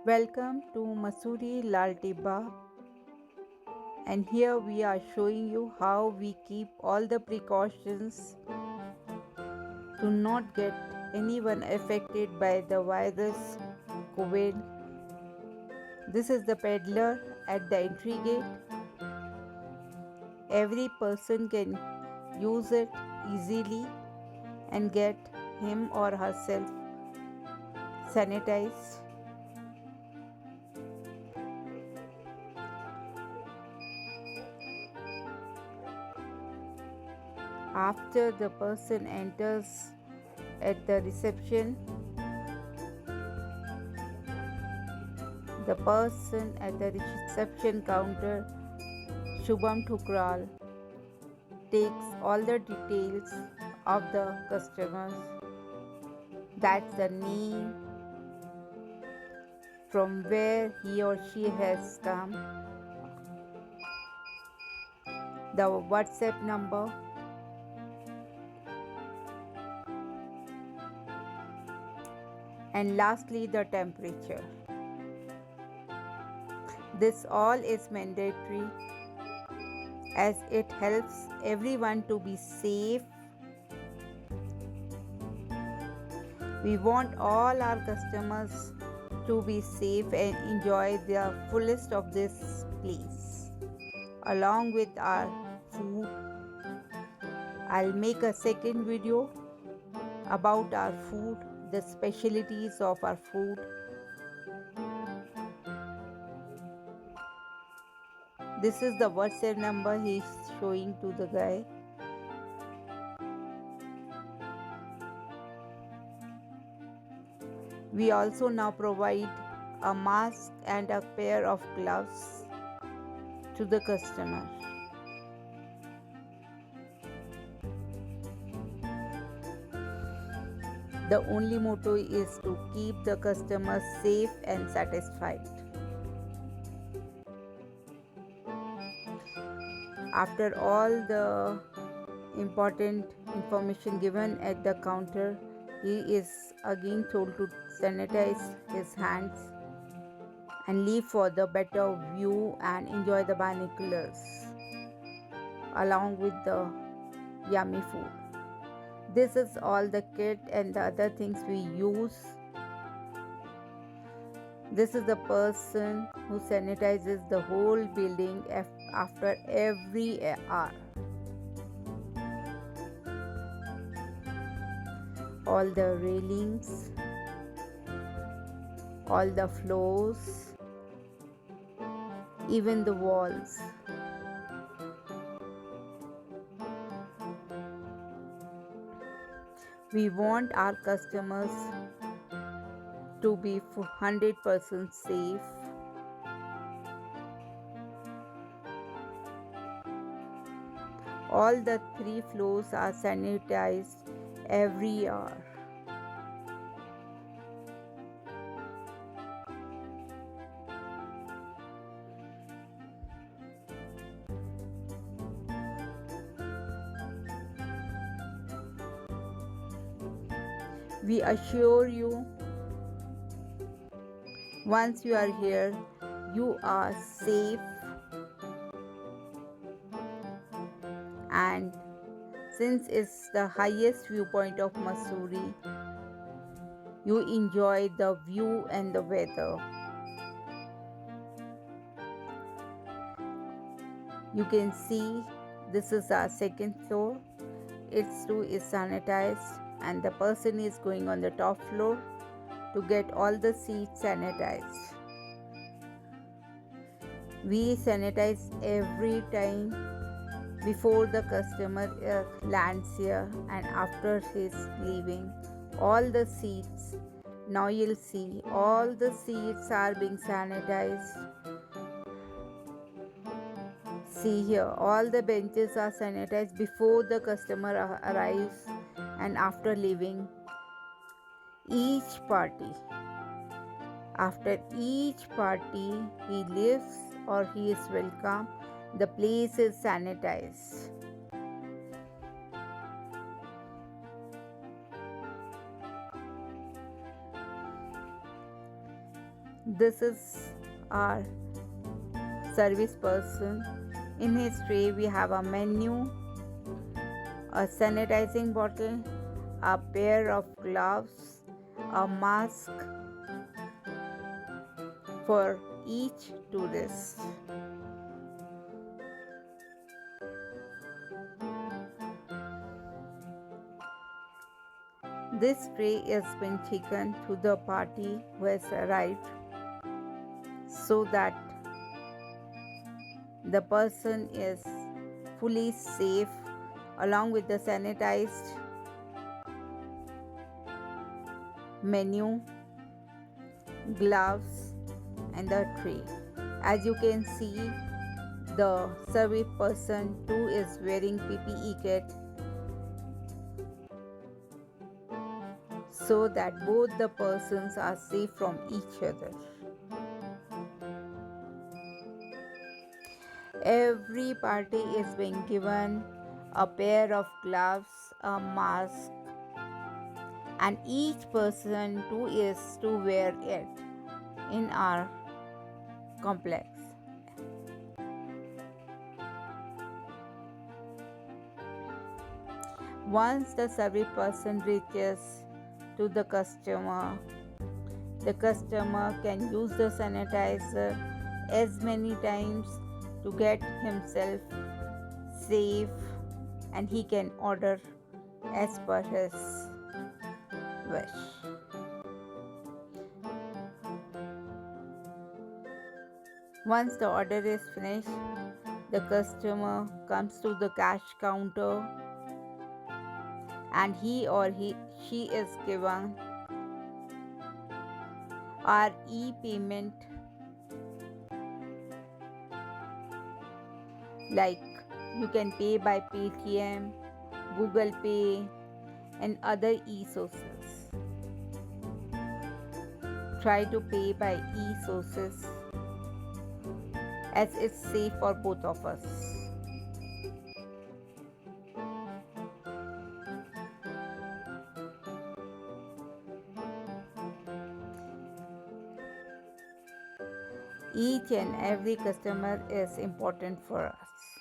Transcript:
Welcome to Masuri Lal Tibba, and here we are showing you how we keep all the precautions to not get anyone affected by the virus COVID. This is the peddler at the entry gate. Every person can use it easily and get him or herself sanitized. After the person enters at the reception, the person at the reception counter, Shubham Thukral, takes all the details of the customers. That's the name, from where he or she has come, the WhatsApp number, and lastly the temperature. This all is mandatory as it helps everyone to be safe. We want all our customers to be safe and enjoy the fullest of this place. Along with our food, I'll make a second video about our food, the specialties of our food. This is the WhatsApp number he's showing to the guy. We also now provide a mask and a pair of gloves to the customer. The only motto is to keep the customer safe and satisfied. After all the important information given at the counter, he is again told to sanitize his hands and leave for the better view and enjoy the binoculars along with the yummy food. This is all the kit and the other things we use. This is the person who sanitizes the whole building after every hour. All the railings, all the floors, even the walls. We want our customers to be 100% safe. All the 3 floors are sanitized every hour. We assure you, once you are here, you are safe, and since it's the highest viewpoint of Mussoorie, you enjoy the view and the weather. You can see this is our second floor. Its too is sanitized, and the person is going on the top floor to get all the seats sanitized. We sanitize every time before the customer lands here and after his leaving. All the seats, now you'll see all the seats are being sanitized. See here, all the benches are sanitized before the customer arrives and after leaving. After each party he leaves or he is welcome, the place is sanitized. This is our service person. In his tray we have a menu, a sanitizing bottle, a pair of gloves, a mask for each tourist. This tray has been taken to the party who has arrived so that the person is fully safe along with the sanitized menu, gloves and the tray. As you can see, the service person too is wearing PPE kit so that both the persons are safe from each other. Every party is being given a pair of gloves, a mask, and each person too is to wear it in our complex. Once the service person reaches to the customer can use the sanitizer as many times to get himself safe, and he can order as per his wish. Once the order is finished, the customer comes to the cash counter and she is given our e-payment, like you can pay by Paytm, Google Pay and other e-sources. Try to pay by e-sources as it's safe for both of us. Each and every customer is important for us.